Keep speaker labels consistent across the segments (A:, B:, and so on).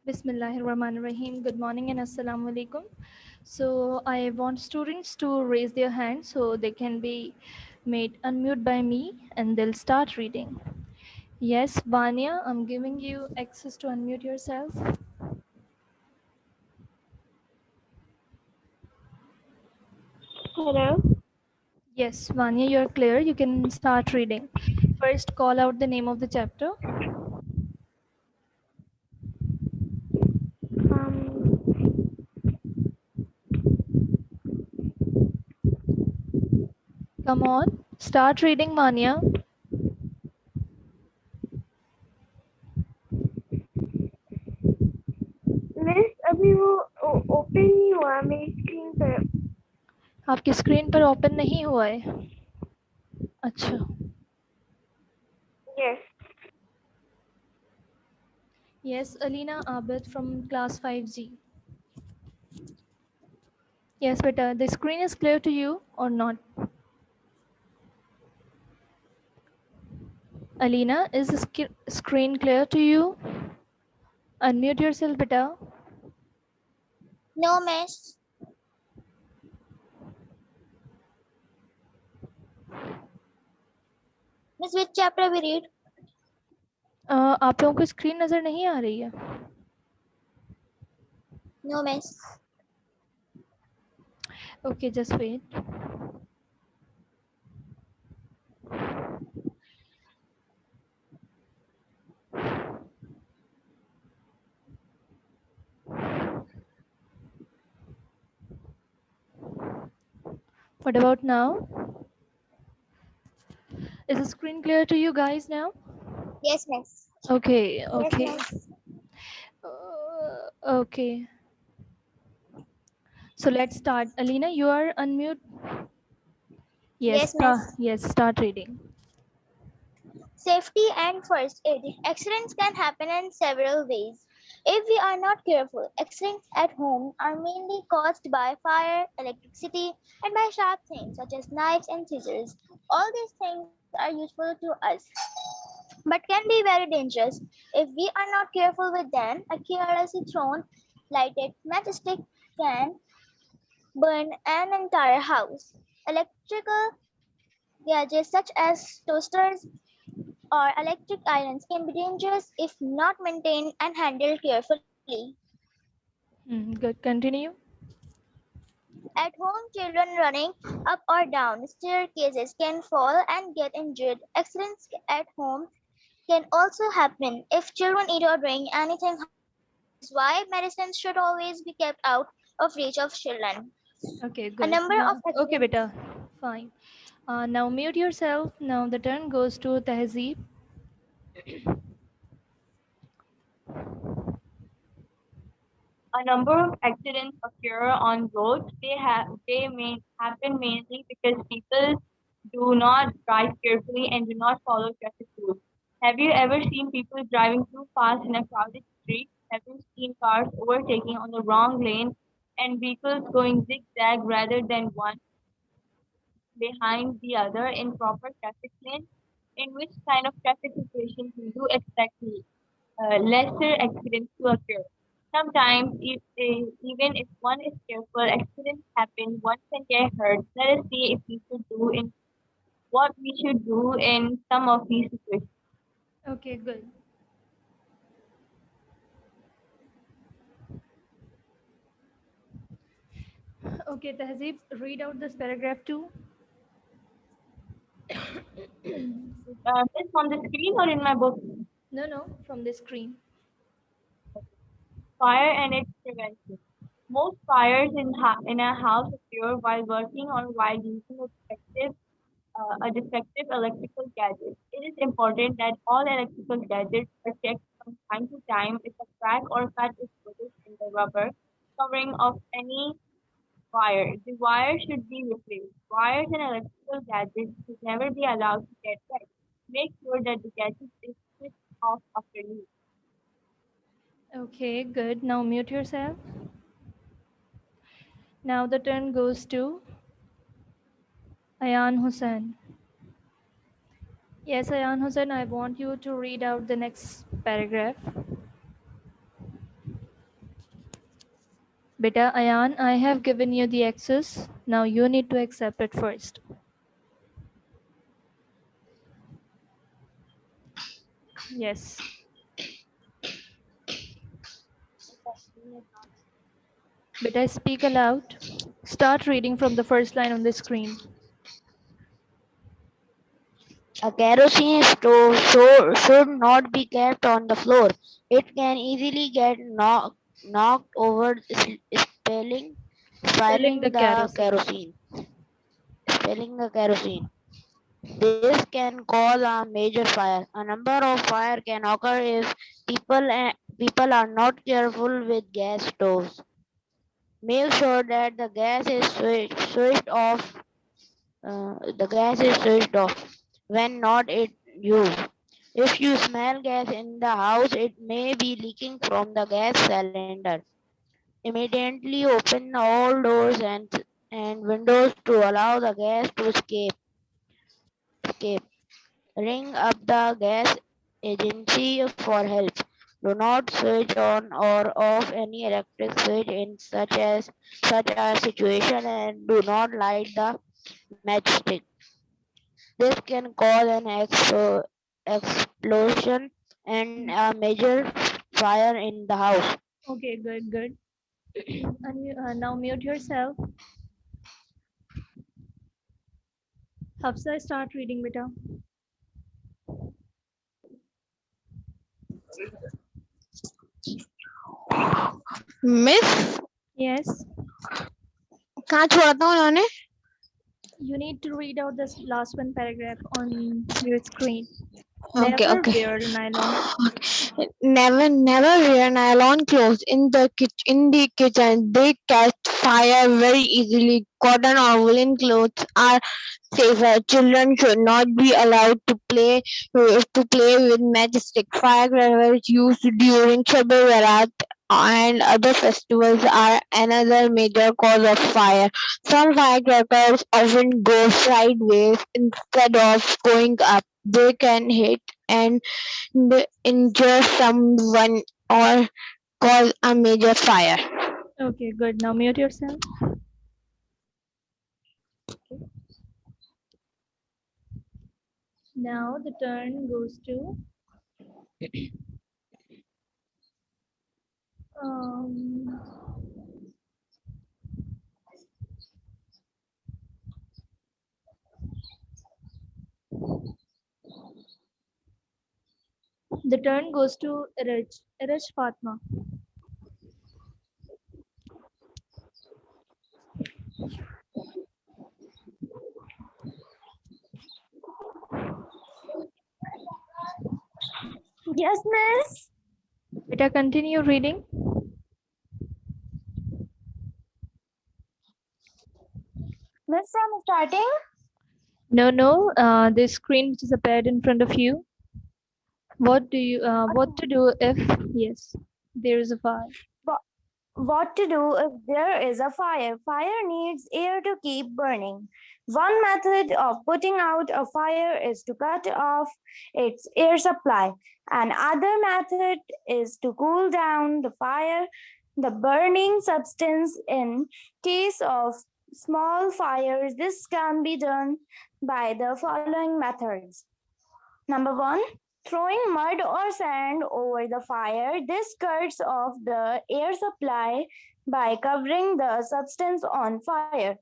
A: Bismillahirrahmanirrahim. Good morning and assalamu alaikum. So I want students to raise their hands so they can be made unmute by me and they'll start reading. Yes, Vanya, I'm giving you access to unmute yourself.
B: Hello.
A: Yes, Vanya, you're clear. You can start reading. First, call out the name of the chapter.
B: Um,
A: Come on, start reading, Vanya.
B: Miss अभी वो open नहीं हुआ मेरी screen पर.
A: आपकी screen पर open नहीं हुआ है. अच्छा.
B: Yes.
A: Yes, Alina Abid from class 5G. Yes, but the screen is clear to you or not? Alina, is the screen clear to you? Unmute yourself, beta.
C: No, miss. Miss, which chapter we read?
A: आप लोगों को screen नजर नहीं आ रही है?
C: No, miss.
A: Okay, just wait. What about now? Is the screen clear to you guys now?
C: Yes, miss.
A: Okay,
C: Yes,
A: okay.
C: miss.
A: Okay. So let's start. Alina, you are unmute.
C: Yes, miss.
A: Yes, start reading.
C: Safety and first aid. Accidents can happen in several ways. If we are not careful, accidents at home are mainly caused by fire, electricity, and by sharp things such as knives and scissors. All these things are useful to us, but can be very dangerous if we are not careful with them. A carelessly thrown lighted matchstick can burn an entire house. Electrical gadgets such as toasters or electric irons can be dangerous if not maintained and handled carefully.
A: Good. Continue.
C: At home, children running up or down staircases can fall and get injured. Accidents at home can also happen if children eat or drink anything harmful. That is why medicines should always be kept out of reach of children.
A: Okay,
C: A
A: good.
C: number of
A: Okay,
C: accidents.
A: beta. Fine. Now mute yourself. Now the turn goes to Tehzeeb.
D: A number of accidents occur on roads. They may happen mainly because people do not drive carefully and do not follow traffic rules. Have you ever seen people driving too fast in a crowded street? Have you seen cars overtaking on the wrong lane and vehicles going zigzag rather than one behind the other in proper traffic lane? In which kind of traffic situation do you expect lesser accidents to occur? Sometimes, even if one is careful, accidents happen. One can get hurt. Let us see if we should do in what we should do in some of these situations.
A: Okay, good. Okay, Tehzeeb, read out this paragraph too.
D: This on the screen or in my book?
A: No, from the screen.
D: Fire and its prevention. Most fires in a house occur while working or while using a defective electrical gadget. It is important that all electrical gadgets are checked from time to time if a crack or cut is noticed in the rubber covering of any wire. The wire should be replaced. Wires and electrical gadgets should never be allowed to get wet. Make sure that the gadget is switched off after use.
A: Okay, good. Now mute yourself. Now the turn goes to Ayan Hussain. Yes, Ayan Hussain, I want you to read out the next paragraph. Beta Ayan, I have given you the access. Now you need to accept it first. Yes. Beta, speak aloud. Start reading from the first line on the screen.
E: A kerosene stove should not be kept on the floor. It can easily get knocked over, spilling,
A: Spilling the
E: spilling the
A: kerosene.
E: kerosene. Spilling the kerosene. This can cause a major fire. A number of fire can occur if people are not careful with gas stoves. Make sure that the gas is switched off. The gas is switched off when not in use. If you smell gas in the house, it may be leaking from the gas cylinder. Immediately open all doors and windows to allow the gas to escape. Ring up the gas agency for help. Do not switch on or off any electric switch in such a situation, and do not light the matchstick. This can cause an explosion and a major fire in the house.
A: Okay, good. Now mute yourself. Hafsa, start reading, beta.
B: Miss
A: Yes.
B: कहाँ छोड़ा था उन्होंने
A: You need to read out this last one paragraph on your screen.
B: Okay,
A: Never
B: okay.
A: wear nylon.
B: Never wear nylon clothes in the kitchen. They catch fire very easily. Cotton or woolen clothes are safer. Children should not be allowed to play with matchstick. Firecrackers used during Shab Barat and other festivals are another major cause of fire. Some firecrackers often go sideways instead of going up. They can hit and injure someone or cause a major fire.
A: Okay, good. Now mute yourself. Now the turn goes to um, the turn goes to Iraj Fatma.
C: Yes, miss.
A: Beta, continue reading.
C: Miss, I'm starting.
A: No. The screen which is appeared in front of you. What to do if yes, there is a fire?
C: What to do if there is a fire? Fire needs air to keep burning. One method of putting out a fire is to cut off its air supply. Another method is to cool down the fire, the burning substance in case of small fires. This can be done by the following methods. Number one, throwing mud or sand over the fire. This cuts off the air supply by covering the substance on fire.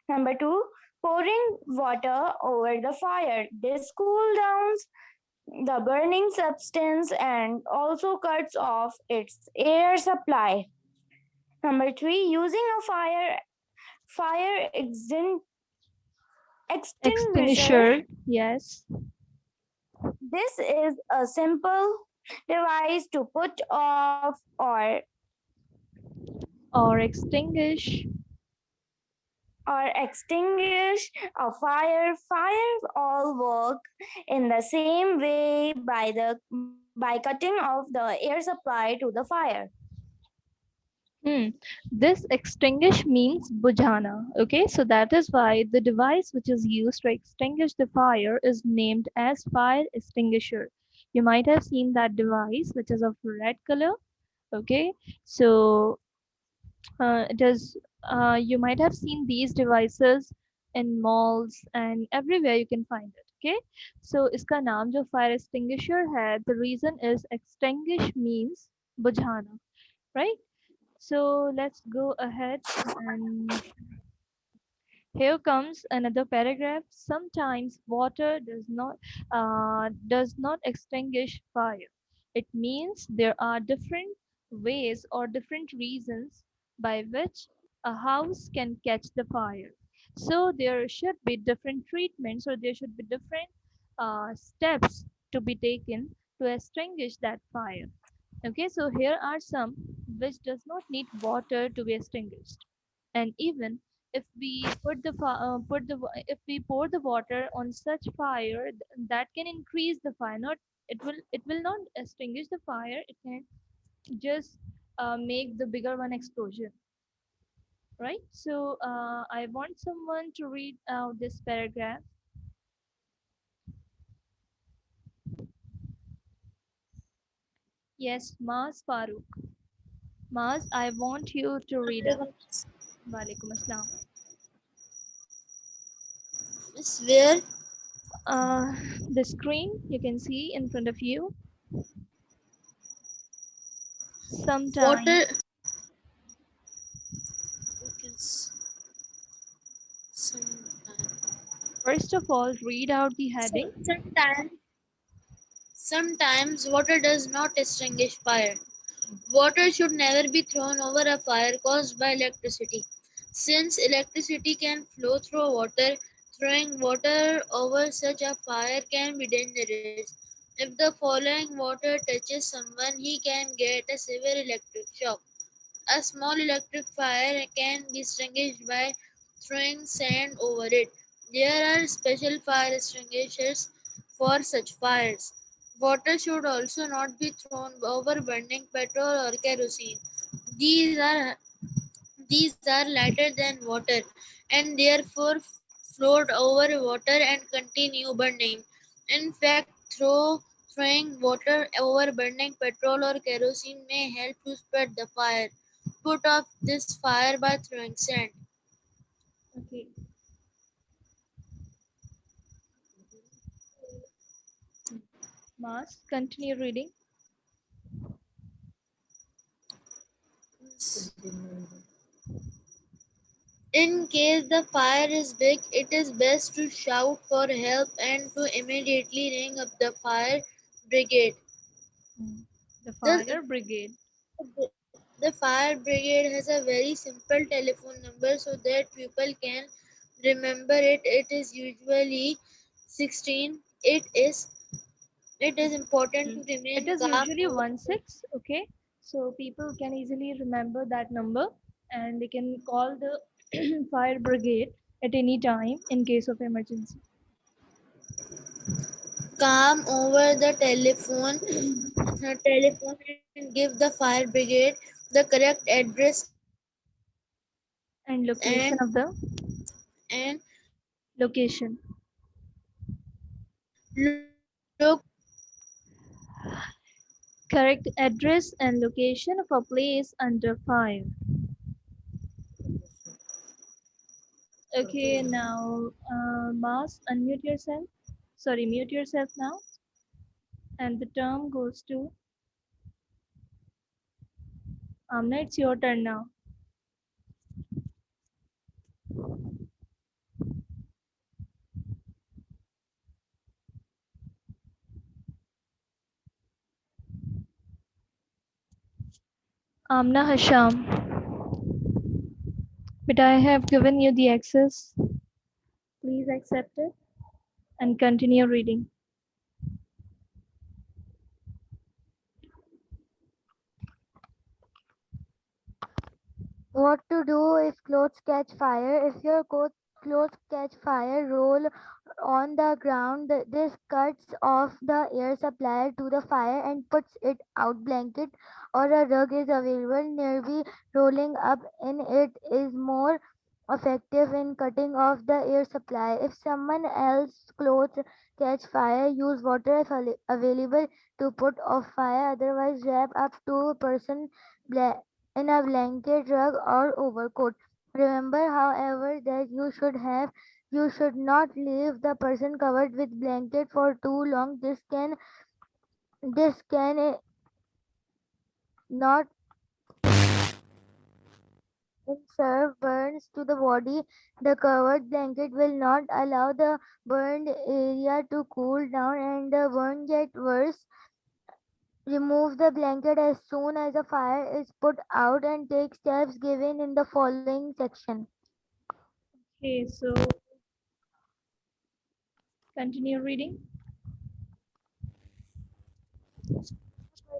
C: Number two, pouring water over the fire. This cools down the burning substance and also cuts off its air supply. Number three, using a fire extinguisher.
A: Extinguisher. Yes.
C: This is a simple device to put off
A: Or extinguish.
C: extinguish a fire. Fires all work in the same way by cutting off the air supply to the fire.
A: This extinguish means bujhana. Okay, so that is why the device which is used to extinguish the fire is named as fire extinguisher. You might have seen that device which is of red color. Okay, so It is you might have seen these devices in malls and everywhere you can find it. Okay, so इसका नाम जो fire extinguisher है, the reason is extinguish means बुझाना, right? So let's go ahead and here comes another paragraph. Sometimes water does not extinguish fire. It means there are different ways or different reasons by which a house can catch the fire. So there should be different treatments or there should be different steps to be taken to extinguish that fire. Okay, so here are some which does not need water to be extinguished. And even if we if we pour the water on such fire, that can increase the fire. Not it will not extinguish the fire. It can just make the bigger one explosion. Right. So I want someone to read out this paragraph. Yes, Maz Farooq. Maz, I want you to read out. Walaikum Assalam.
B: Miss, where?
A: Uh, the screen you can see in front of you. Sometimes,
B: Water. Okay.
A: first of all, read out the heading.
B: Sometimes water does not extinguish fire. Water should never be thrown over a fire caused by electricity. Since electricity can flow through water, throwing water over such a fire can be dangerous. If the falling water touches someone, he can get a severe electric shock. A small electric fire can be extinguished by throwing sand over it. There are special fire extinguishers for such fires. Water should also not be thrown over burning petrol or kerosene. These are these are lighter than water and therefore float over water and continue burning. In fact, throwing water over burning petrol or kerosene may help to spread the fire. Put off this fire by throwing sand.
A: Okay. Mas, continue reading.
B: In case the fire is big, it is best to shout for help and to immediately ring up the fire brigade.
A: The
B: The,
A: fire brigade.
B: the fire brigade has a very simple telephone number so that people can remember it. It is usually 16. It is important to
A: It
B: remain
A: is
B: calm
A: usually
B: over
A: 1-6. Okay. So people can easily remember that number and they can call the fire brigade at any time in case of emergency.
B: the telephone and give the fire brigade the correct address
A: And
B: and
A: location of the
B: and
A: location.
B: look
A: Correct address and location of a place under fire. Okay, now Mas, unmute yourself. Sorry, mute yourself now. And the term goes to Amna. It's your turn now. Amna Hasham. But I have given you the access. Please accept it and continue reading.
F: What to do if clothes catch fire? If your clothes catch fire, roll on the ground. This cuts off the air supply to the fire and puts it out. Blanket or a rug is available nearby. Rolling up in it is more effective in cutting off the air supply. If someone else's clothes catch fire, use water if available to put off fire. Otherwise, wrap up two person in a blanket, rug, or overcoat. Remember, however, that you should not leave the person covered with blanket for too long. This can not serve burns to the body. The covered blanket will not allow the burned area to cool down and the burn get worse. Remove the blanket as soon as the fire is put out and take steps given in the following section.
A: Okay, so continue reading.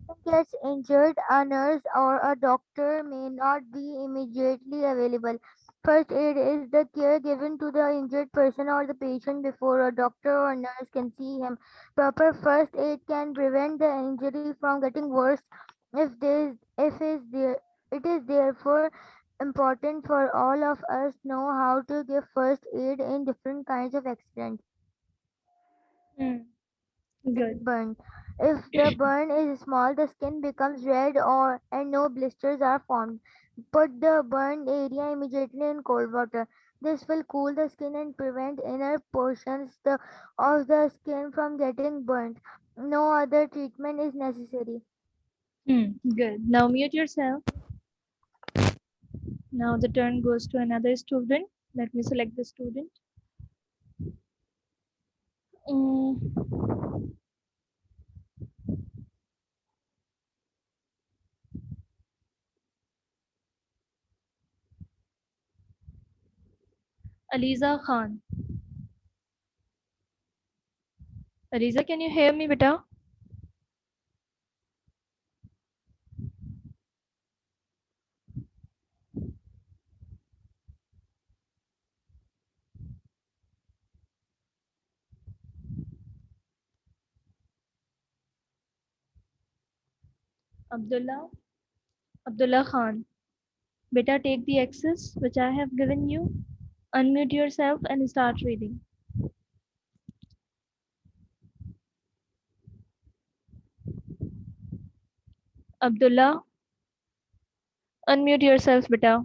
F: Person gets injured, a nurse or a doctor may not be immediately available. First aid is the care given to the injured person or the patient before a doctor or nurse can see him. Proper first aid can prevent the injury from getting worse. It is therefore important for all of us know how to give first aid in different kinds of accidents.
A: Hmm. Good.
F: Burn. If the burn is small, the skin becomes red or and no blisters are formed. Put the burned area immediately in cold water. This will cool the skin and prevent inner of the skin from getting burnt. No other treatment is necessary.
A: Good. Now mute yourself. Now the turn goes to another student. Let me select the student. Mm, Aliza Khan. Aliza, can you hear me, beta? Abdullah. Abdullah Khan. Beta, take the access which I have given you. Unmute yourself and start reading. Abdullah, unmute yourself, beta.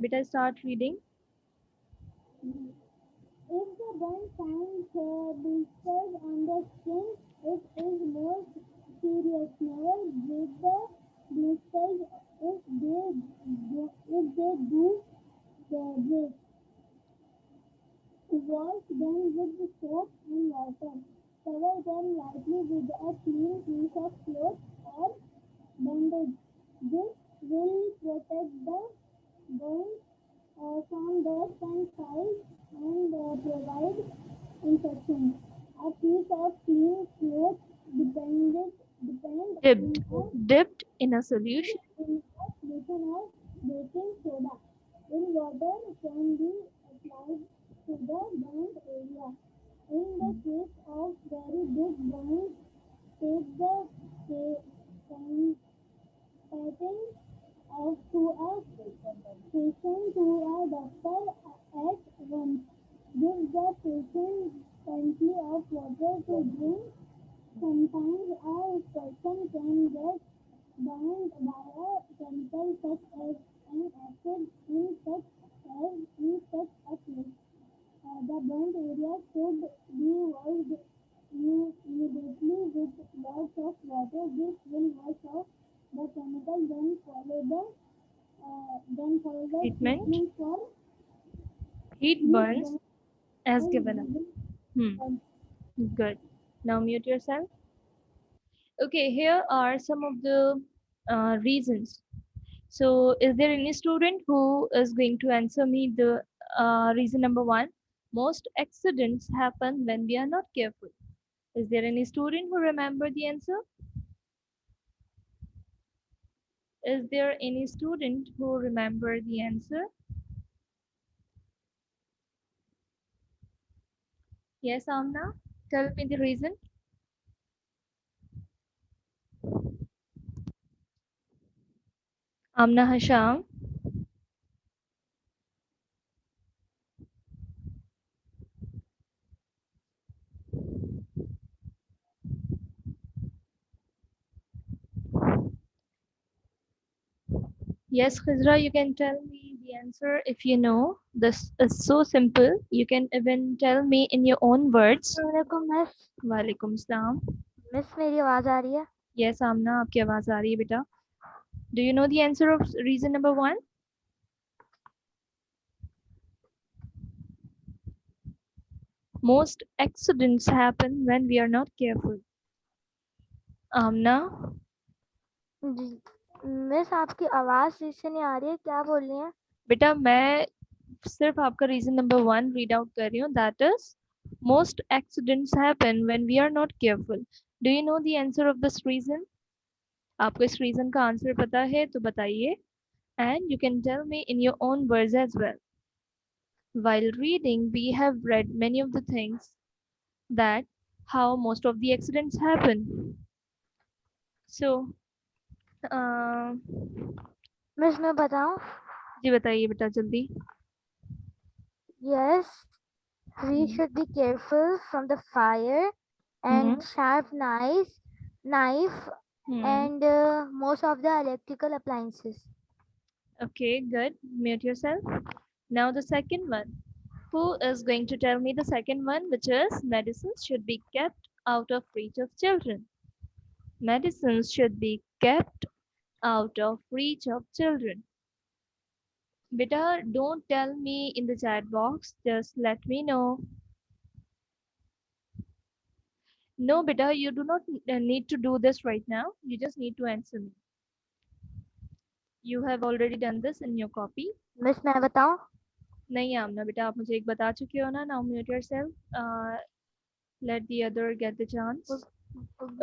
A: Beta, start reading.
G: If the burn finds blisters on the skin, it is more serious. Never break the blisters if they do break. Wash them with soap and water. Cover them lightly with a clean piece of cloth or bandage. This will protect the burns from dust and flies and provide infection. A piece of clean cloth depend
A: Dipped.
G: in a
A: Dipped in a solution.
G: solution of baking soda in water can be applied to the burnt area. In the case of very big burns, take the pattern of to a patient to a doctor at once. Give the patient plenty of water to drink. Sometimes a person can get burned by a chemical such as an acid in such a case. The burnt area should be washed immediately with lots of water. This will wash off the chemical. Then follow the
A: Treatment.
G: treatment for
A: Heat
G: heat
A: burns
G: burn
A: as
G: and
A: given up. Good. Now mute yourself. Okay, here are some of the reasons. So, is there any student who is going to answer me the reason number one? Most accidents happen when we are not careful. Is there any student who remember the answer? Is there any student who remember the answer? Yes, Amna. Tell me the reason. Amna Hasham. Yes, Khizra, you can tell me the answer if you know. This is so simple. You can even tell me in your own words.
F: वालेकुम miss
A: Walaikum salam.
F: Miss मेरी आवाज आ रही है
A: Yes, Amna, आपकी आवाज आ रही है बेटा. Do you know the answer of reason number 1? Most accidents happen when we are not careful. Amna,
F: ji miss आपकी आवाज ठीक से नहीं आ रही है क्या बोल रही हैं
A: बेटा मैं सिर्फ आपका रीजन नंबर 1 रीड आउट कर रही हूँ. That is, most accidents happen when we are not careful. Do you know the answer of this reason? आपको इस रीजन का आंसर पता है तो बताइए. And you can tell me in your own words as well. While reading, we have read many of the things that how most of the accidents happen. So, uh,
F: miss मैं बताऊं
A: जी बताइए बेटा जल्दी.
F: yes we should be careful from the fire and sharp knife and most of the electrical appliances
A: Okay, good. Mute yourself. Now the second one. Who is going to tell me the second one, which is medicines should be kept out of reach of children. Medicines should be kept out of reach of children. Beta, don't tell me in the chat box. Just let me know. No, beta, you do not need to do this right now. You just need to answer me. You have already done this in your copy.
F: Miss मैं बताऊं
A: नहीं आमना बेटा आप मुझे एक बता चुके हो ना. Now mute yourself. Let the other get the chance.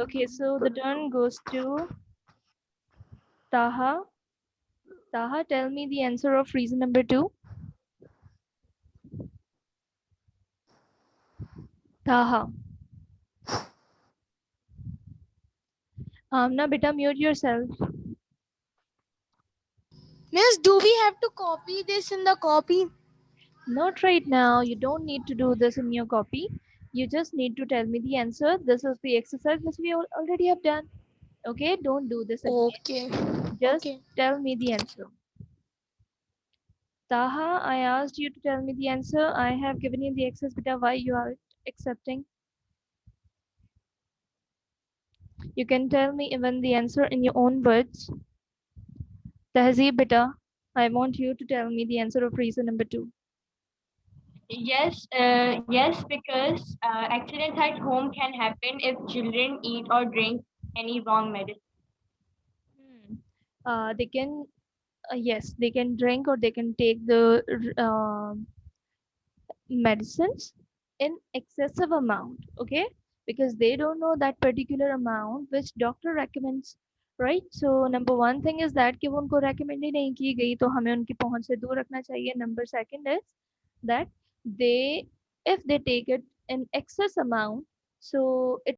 A: Okay, so the turn goes to Taha. Taha, tell me the answer of reason number 2. Taha. Amna, beta, mute yourself.
B: Miss, do we have to copy this in the copy?
A: Not right now. You don't need to do this in your copy. You just need to tell me the answer. This is the exercise which we already have done. Okay, don't do this again.
B: Okay.
A: Just
B: Okay.
A: tell me the answer. Taha, I asked you to tell me the answer. I have given you the access, beta. Why you are accepting? You can tell me even the answer in your own words. Tehzeeb, beta, I want you to tell me the answer of reason number 2.
D: Yes, because accidents at home can happen if children eat or drink any wrong medicine.
A: They can, yes, they can drink or they can take the medicines in excessive amount, okay? Because they don't know that particular amount which doctor recommends, right? So number 1 thing is that कि वो उनको recommend ही नहीं की गई तो हमें उनकी पहुंच से दूर रखना चाहिए. Number 2 is that they, if they take it in excess amount, so it